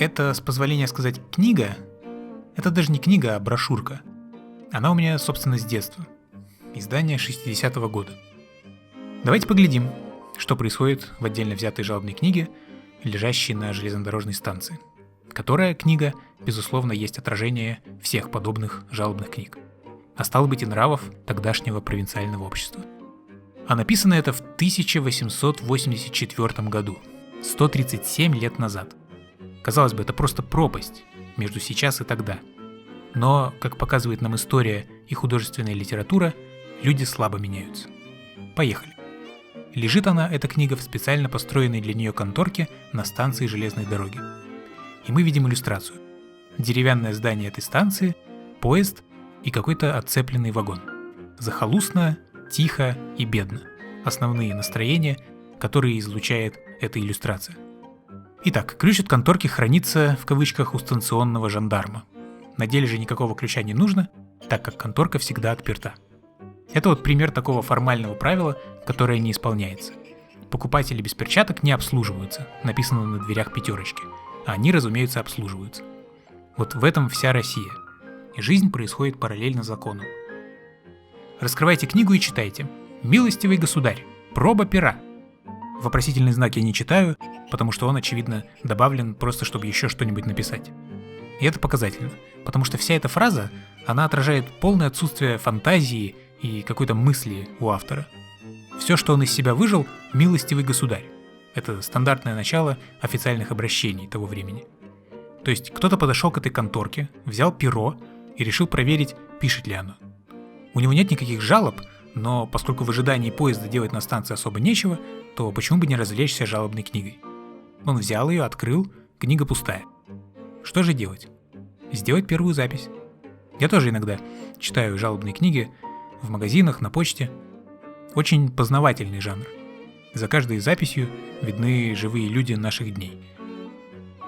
Это, с позволения сказать, книга. Это даже не книга, а брошюрка. Она у меня, собственно, с детства. Издание 60-го года. Давайте поглядим, что происходит в отдельно взятой жалобной книге, лежащей на железнодорожной станции. Которая книга, безусловно, есть отражение всех подобных жалобных книг. А стало быть и нравов тогдашнего провинциального общества. А написано это в 1884 году, 137 лет назад. Казалось бы, это просто пропасть между сейчас и тогда. Но, как показывает нам история и художественная литература, люди слабо меняются. Поехали. Лежит она, эта книга, в специально построенной для нее конторке на станции железной дороги. И мы видим иллюстрацию. Деревянное здание этой станции, поезд и какой-то отцепленный вагон. Захолустно, тихо и бедно. Основные настроения, которые излучает эта иллюстрация. Итак, ключ от конторки хранится в кавычках у станционного жандарма. На деле же никакого ключа не нужно, так как конторка всегда отперта. Это вот пример такого формального правила, которое не исполняется. Покупатели без перчаток не обслуживаются, написано на дверях пятерочки, а они, разумеется, обслуживаются. Вот в этом вся Россия. И жизнь происходит параллельно закону. Раскрывайте книгу и читайте. «Милостивый государь. Проба пера». Вопросительный знак я не читаю, потому что он, очевидно, добавлен просто, чтобы еще что-нибудь написать. И это показательно, потому что вся эта фраза, она отражает полное отсутствие фантазии и какой-то мысли у автора. Все, что он из себя выжил, «милостивый государь». Это стандартное начало официальных обращений того времени. То есть кто-то подошел к этой конторке, взял перо и решил проверить, пишет ли оно. У него нет никаких жалоб, но поскольку в ожидании поезда делать на станции особо нечего, то почему бы не развлечься жалобной книгой? Он взял ее, открыл, книга пустая. Что же делать? Сделать первую запись. Я тоже иногда читаю жалобные книги в магазинах, на почте. Очень познавательный жанр. За каждой записью видны живые люди наших дней.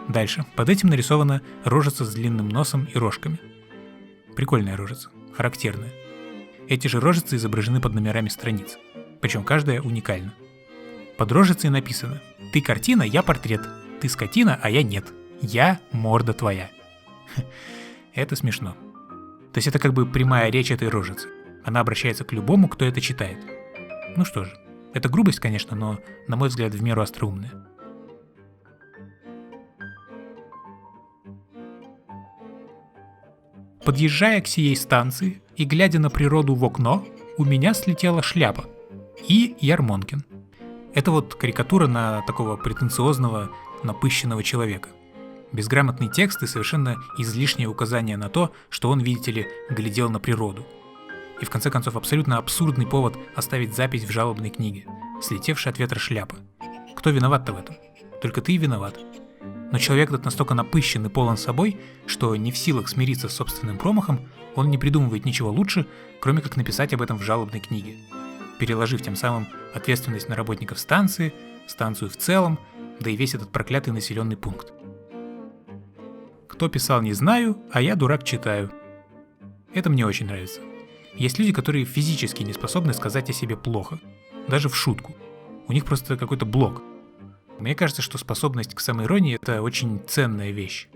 Дальше. Под этим нарисована рожица с длинным носом и рожками. Прикольная рожица, характерная. Эти же рожицы изображены под номерами страниц, причем каждая уникальна. Под рожицей написано: «Ты картина, я портрет, ты скотина, а я нет, я морда твоя». Это смешно. То есть это как бы прямая речь этой рожицы. Она обращается к любому, кто это читает. Ну что же, это грубость, конечно, но, на мой взгляд, в меру остроумная. Подъезжая к сей станции и глядя на природу в окно, у меня слетела шляпа. И Ярмонкин. Это вот карикатура на такого претенциозного, напыщенного человека. Безграмотный текст и совершенно излишнее указание на то, что он, видите ли, глядел на природу. И в конце концов абсолютно абсурдный повод оставить запись в жалобной книге. Слетевшая от ветра шляпа. Кто виноват-то в этом? Только ты и виноват. Но человек этот настолько напыщен и полон собой, что не в силах смириться с собственным промахом, он не придумывает ничего лучше, кроме как написать об этом в жалобной книге, переложив тем самым ответственность на работников станции, станцию в целом, да и весь этот проклятый населенный пункт. Кто писал, не знаю, а я, дурак, читаю. Это мне очень нравится. Есть люди, которые физически не способны сказать о себе плохо, даже в шутку. У них просто какой-то блок. Мне кажется, что способность к самоиронии – это очень ценная вещь.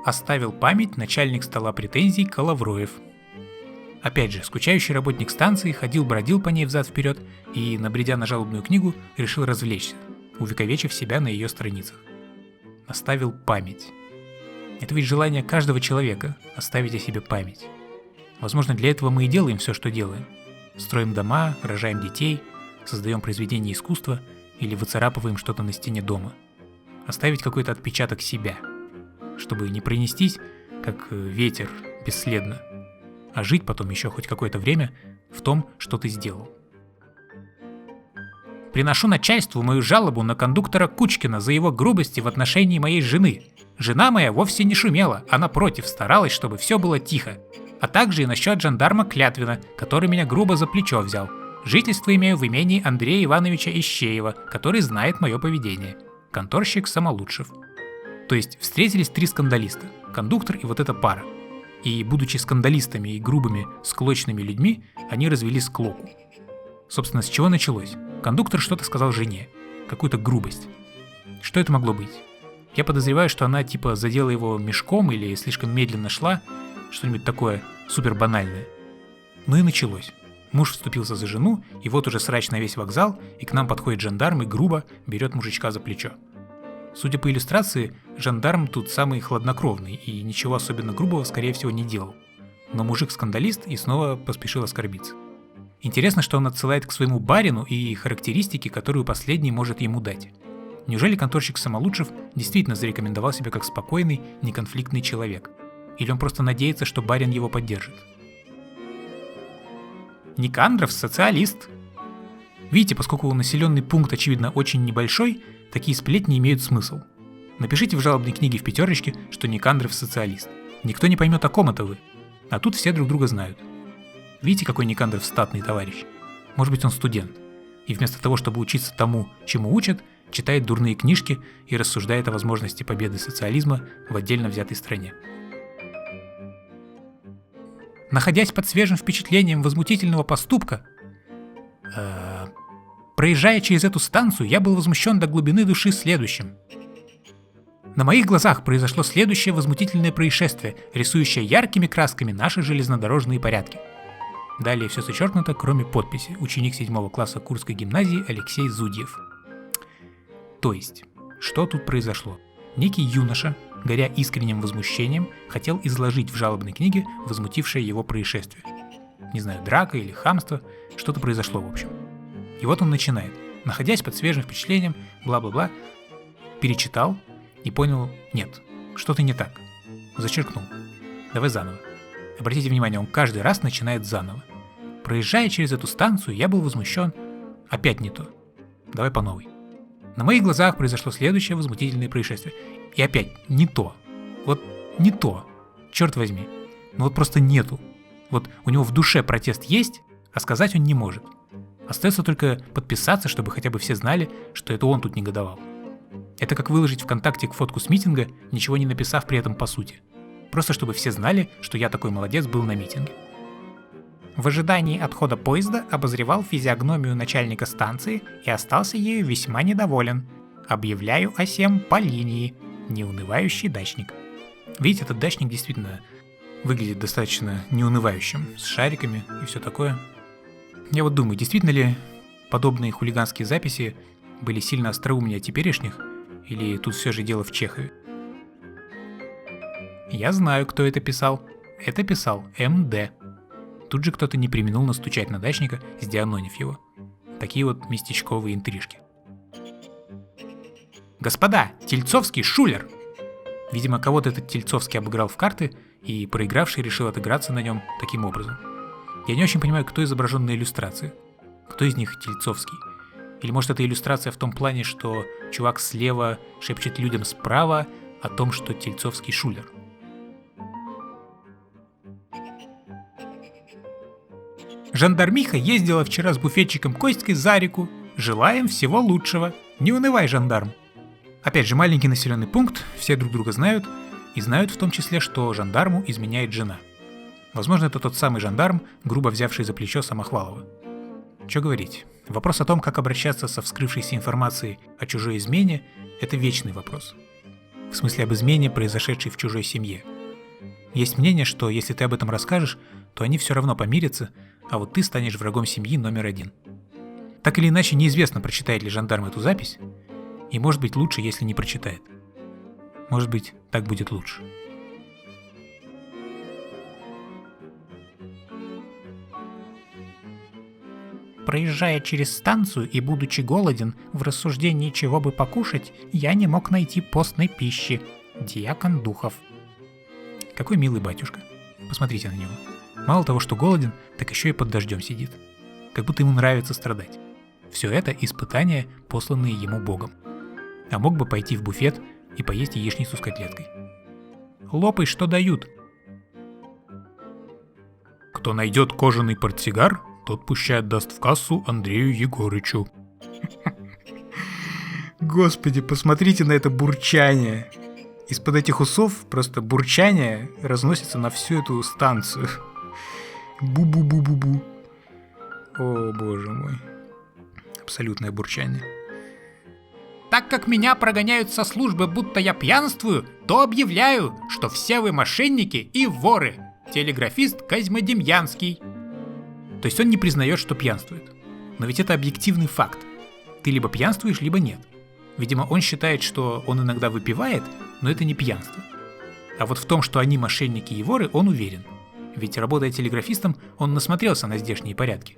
Оставил память начальник стола претензий Коловроев. Опять же, скучающий работник станции ходил-бродил по ней взад-вперед и, набредя на жалобную книгу, решил развлечься, увековечив себя на ее страницах. Оставил память. Это ведь желание каждого человека – оставить о себе память. Возможно, для этого мы и делаем все, что делаем. Строим дома, рожаем детей, создаем произведения искусства или выцарапываем что-то на стене дома. Оставить какой-то отпечаток себя, чтобы не пронестись, как ветер, бесследно, а жить потом еще хоть какое-то время в том, что ты сделал. Приношу начальству мою жалобу на кондуктора Кучкина за его грубости в отношении моей жены. Жена моя вовсе не шумела, а напротив старалась, чтобы все было тихо. А также и насчет жандарма Клятвина, который меня грубо за плечо взял. Жительство имею в имении Андрея Ивановича Ищеева, который знает мое поведение. Конторщик Самолучшев. То есть встретились три скандалиста, кондуктор и вот эта пара. И, будучи скандалистами и грубыми, склочными людьми, они развели склоку. Собственно, с чего началось? Кондуктор что-то сказал жене. какую-то грубость. Что это могло быть? Я подозреваю, что она типа задела его мешком или слишком медленно шла, что-нибудь такое супер банальное. Ну и началось. Муж вступился за жену, и вот уже срач на весь вокзал, и к нам подходит жандарм и грубо берет мужичка за плечо. Судя по иллюстрации, жандарм тут самый хладнокровный и ничего особенно грубого, скорее всего, не делал. Но мужик скандалист и снова поспешил оскорбиться. Интересно, что он отсылает к своему барину и характеристики, которую последний может ему дать. Неужели конторщик Самолучшев действительно зарекомендовал себя как спокойный, неконфликтный человек? Или он просто надеется, что барин его поддержит? Никандров социалист. Видите, поскольку населенный пункт, очевидно, очень небольшой, такие сплетни имеют смысл. Напишите в жалобной книге в пятерочке, что Никандров социалист. Никто не поймет, о ком это вы. А тут все друг друга знают. Видите, какой Никандров статный товарищ? Может быть, он студент. И вместо того, чтобы учиться тому, чему учат, читает дурные книжки и рассуждает о возможности победы социализма в отдельно взятой стране. Находясь под свежим впечатлением возмутительного поступка, проезжая через эту станцию, я был возмущен до глубины души следующим. На моих глазах произошло следующее возмутительное происшествие, рисующее яркими красками наши железнодорожные порядки. Далее все зачеркнуто, кроме подписи. Ученик 7 класса Курской гимназии Алексей Зудьев. То есть, что тут произошло? Некий юноша, горя искренним возмущением, хотел изложить в жалобной книге возмутившее его происшествие. Не знаю, драка или хамство, что-то произошло в общем. И вот он начинает, находясь под свежим впечатлением, бла-бла-бла, перечитал и понял, нет, что-то не так. Зачеркнул. Давай заново. Обратите внимание, он каждый раз начинает заново. Проезжая через эту станцию, я был возмущен. Опять не то. Давай по новой. На моих глазах произошло следующее возмутительное происшествие. И опять не то. Вот не то. Черт возьми. Ну вот просто нету. Вот у него в душе протест есть, а сказать он не может. Остается только подписаться, чтобы хотя бы все знали, что это он тут негодовал. Это как выложить ВКонтакте фотку с митинга, ничего не написав при этом по сути. Просто чтобы все знали, что я такой молодец был на митинге. В ожидании отхода поезда обозревал физиогномию начальника станции и остался ею весьма недоволен. Объявляю о сем по линии. Неунывающий дачник. Видите, этот дачник действительно выглядит достаточно неунывающим, с шариками и все такое. Я вот думаю, действительно ли подобные хулиганские записи были сильно остроумнее теперешних, или тут все же дело в Чехове? Я знаю, кто это писал. Это писал МД. Тут же кто-то не преминул настучать на дачника, сдианонив его. Такие вот местечковые интрижки. Господа, Тельцовский шулер! Видимо, кого-то этот Тельцовский обыграл в карты, и проигравший решил отыграться на нем таким образом. Я не очень понимаю, кто изображен на иллюстрации. Кто из них Тельцовский? Или может это иллюстрация в том плане, что чувак слева шепчет людям справа о том, что Тельцовский шулер? Жандармиха ездила вчера с буфетчиком Костькой за реку. Желаем всего лучшего. Не унывай, жандарм. Опять же, маленький населенный пункт, все друг друга знают, и знают в том числе, что жандарму изменяет жена. Возможно, это тот самый жандарм, грубо взявший за плечо Самохвалова. Чё говорить? Вопрос о том, как обращаться со вскрывшейся информацией о чужой измене, это вечный вопрос. В смысле об измене, произошедшей в чужой семье. Есть мнение, что если ты об этом расскажешь, то они все равно помирятся, а вот ты станешь врагом семьи номер один. Так или иначе, неизвестно, прочитает ли жандарм эту запись, и может быть лучше, если не прочитает. Может быть, так будет лучше. Проезжая через станцию и будучи голоден, в рассуждении чего бы покушать, я не мог найти постной пищи. Дьякон Духов. Какой милый батюшка. Посмотрите на него. Мало того, что голоден, так еще и под дождем сидит. Как будто ему нравится страдать. Все это испытания, посланные ему Богом. А мог бы пойти в буфет и поесть яичницу с котлеткой. Лопай, что дают. Кто найдет кожаный портсигар, тот пущай отдаст в кассу Андрею Егорычу. Господи, посмотрите на это бурчание. Из-под этих усов просто бурчание разносится на всю эту станцию. Бу-бу-бу-бу-бу. О, боже мой. Абсолютное бурчание. Так как меня прогоняют со службы, будто я пьянствую, то объявляю, что все вы мошенники и воры. Телеграфист Козьмодемьянский. То есть он не признает, что пьянствует. Но ведь это объективный факт. Ты либо пьянствуешь, либо нет. Видимо, он считает, что он иногда выпивает, но это не пьянство. А вот в том, что они мошенники и воры, он уверен. Ведь, работая телеграфистом, он насмотрелся на здешние порядки.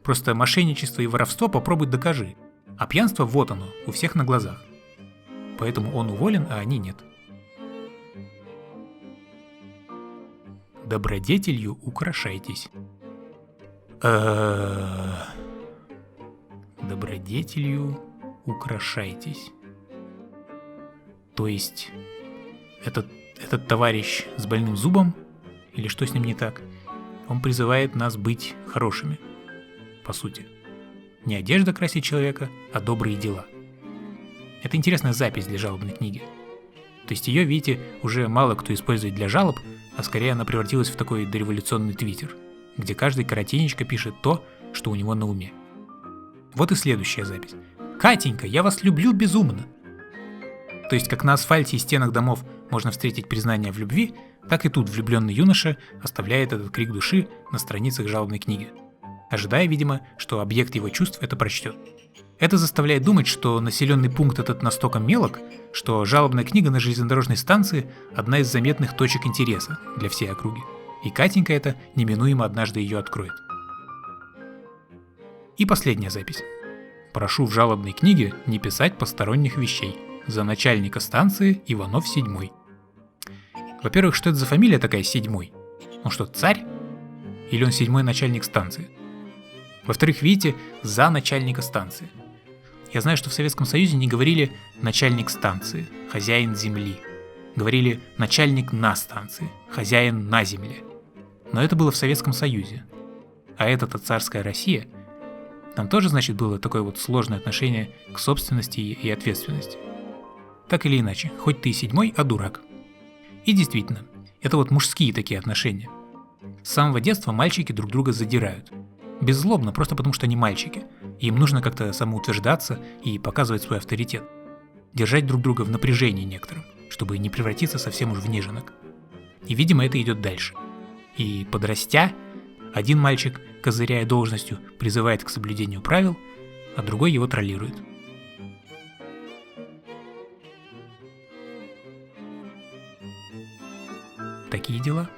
Просто мошенничество и воровство попробуй докажи. А пьянство вот оно, у всех на глазах. Поэтому он уволен, а они нет. Добродетелью украшайтесь. Добродетелью украшайтесь. То есть, этот товарищ с больным зубом, или что с ним не так, он призывает нас быть хорошими, по сути. Не одежда красит человека, а добрые дела. Это интересная запись для жалобной книги. То есть ее, видите, уже мало кто использует для жалоб, а скорее она превратилась в такой дореволюционный твиттер, где каждый коротенечко пишет то, что у него на уме. Вот и следующая запись. «Катенька, я вас люблю безумно». То есть как на асфальте и стенах домов можно встретить признание в любви, так и тут влюбленный юноша оставляет этот крик души на страницах жалобной книги, ожидая, видимо, что объект его чувств это прочтет. Это заставляет думать, что населенный пункт этот настолько мелок, что жалобная книга на железнодорожной станции – одна из заметных точек интереса для всей округи. И Катенька это неминуемо однажды ее откроет. И последняя запись. Прошу в жалобной книге не писать посторонних вещей. За начальника станции Иванов 7. Во-первых, что это за фамилия такая 7? Он что, царь? Или он 7-й начальник станции? Во-вторых, видите, за начальника станции. Я знаю, что в Советском Союзе не говорили начальник станции, хозяин земли. Говорили начальник на станции, хозяин на земле. Но это было в Советском Союзе. А это-то царская Россия. Там тоже, значит, было такое вот сложное отношение к собственности и ответственности. Так или иначе, хоть ты и 7, а дурак. И действительно, это вот мужские такие отношения. С самого детства мальчики друг друга задирают. Беззлобно, просто потому что они мальчики. И им нужно как-то самоутверждаться и показывать свой авторитет. Держать друг друга в напряжении некотором, чтобы не превратиться совсем уж в неженок. И, видимо, это идет дальше. И подрастя, один мальчик, козыряя должностью, призывает к соблюдению правил, а другой его троллирует. Такие дела.